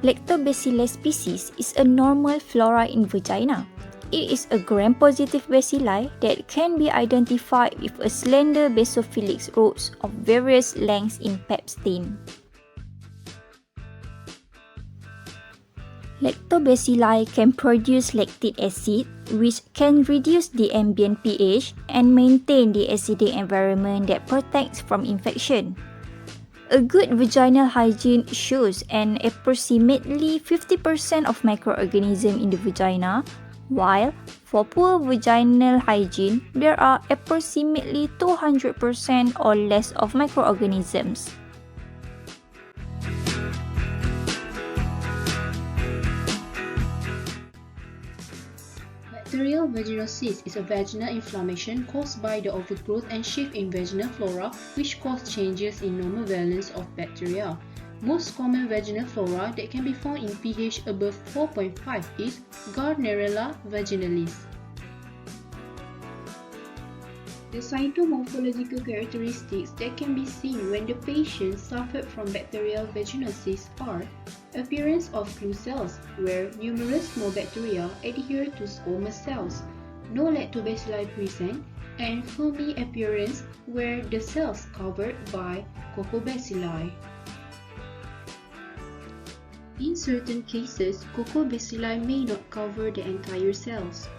Lactobacillus species is a normal flora in vagina. It is a gram-positive bacilli that can be identified with a slender basophilic rods of various lengths in pap stain. Lactobacilli can produce lactic acid, which can reduce the ambient pH and maintain the acidic environment that protects from infection. A good vaginal hygiene shows an approximately 50% of microorganisms in the vagina, while for poor vaginal hygiene, there are approximately 200% or less of microorganisms. Bacterial vaginosis is a vaginal inflammation caused by the overgrowth and shift in vaginal flora which cause changes in normal valence of bacteria. Most common vaginal flora that can be found in pH above 4.5 is Gardnerella vaginalis. The cytomorphological characteristics that can be seen when the patient suffered from bacterial vaginosis are appearance of clue cells, where numerous small bacteria adhere to squamous cells, no lactobacilli present, and foamy appearance, where the cells covered by cocobacilli. In certain cases, cocobacilli may not cover the entire cells.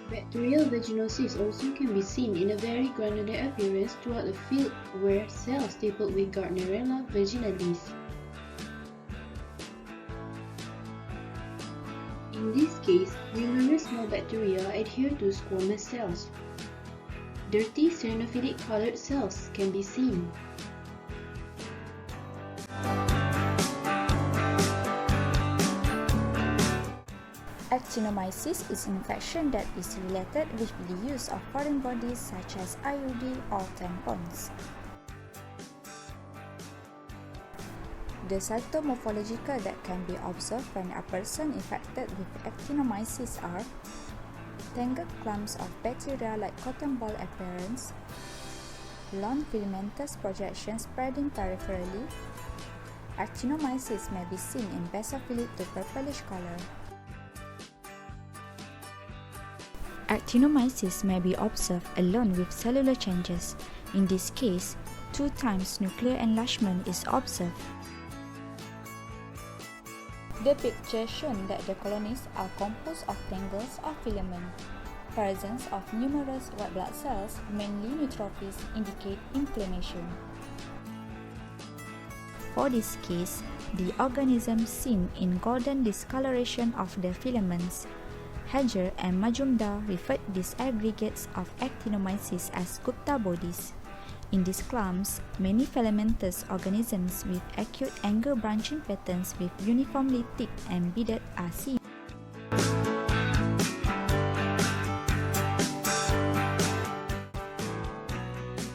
Bacterial vaginosis also can be seen in a very granular appearance throughout the field where cells stapled with Gardnerella vaginalis. In this case, numerous small bacteria adhere to squamous cells. Dirty cyanophilic colored cells can be seen. Actinomyces is an infection that is related with the use of foreign bodies such as IUD or tampons. The cytomorphological that can be observed when a person infected with actinomyces are tangled clumps of bacteria like cotton ball appearance, long filamentous projections spreading peripherally. Actinomyces may be seen in basophilic to purplish color. Actinomyces may be observed alone with cellular changes. In this case, 2 times nuclear enlargement is observed. The picture shows that the colonies are composed of tangles of filament. Presence of numerous white blood cells, mainly neutrophils, indicate inflammation. For this case, the organism seen in golden discoloration of the filaments. Hager and Majumdar referred these aggregates of actinomyces as Gupta bodies. In these clumps, many filamentous organisms with acute angle branching patterns with uniformly thick and beaded are seen.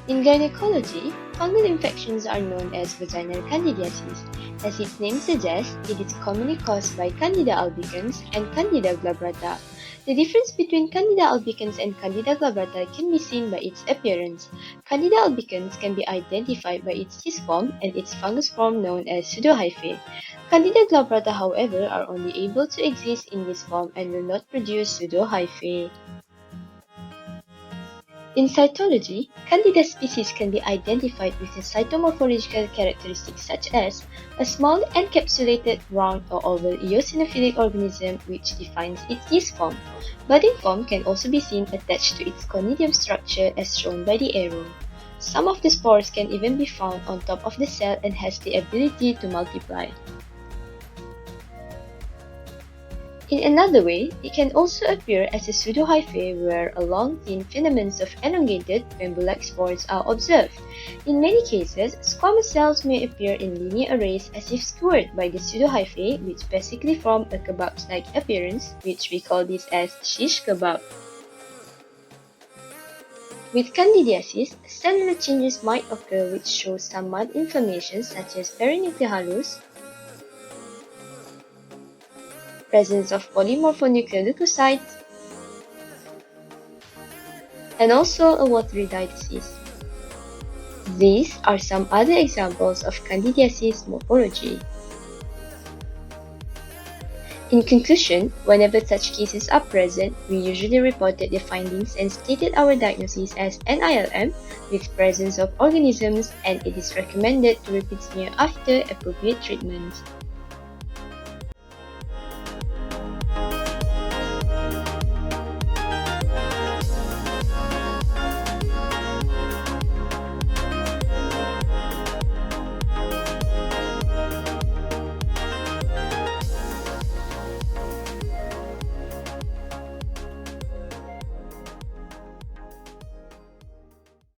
In gynecology, fungal infections are known as vaginal candidiasis. As its name suggests, it is commonly caused by Candida albicans and Candida glabrata. The difference between Candida albicans and Candida glabrata can be seen by its appearance. Candida albicans can be identified by its cyst form and its fungus form known as pseudohyphae. Candida glabrata, however, are only able to exist in this form and will not produce pseudohyphae. In cytology, Candida species can be identified with a cytomorphological characteristics such as a small encapsulated round or oval eosinophilic organism which defines its yeast form. Budding form can also be seen attached to its conidium structure as shown by the arrow. Some of the spores can even be found on top of the cell and has the ability to multiply. In another way, it can also appear as a pseudohyphae where a long thin filaments of elongated bamboo-like spores are observed. In many cases, squamous cells may appear in linear arrays as if skewered by the pseudohyphae which basically form a kebab-like appearance, which we call this as shish kebab. With candidiasis, cellular changes might occur which show some mild inflammation such as perinuclear hallus, presence of polymorphonuclear leukocytes, and also a watery diathesis. These are some other examples of candidiasis morphology. In conclusion, whenever such cases are present, we usually reported the findings and stated our diagnosis as NILM with presence of organisms, and it is recommended to repeat smear after appropriate treatment.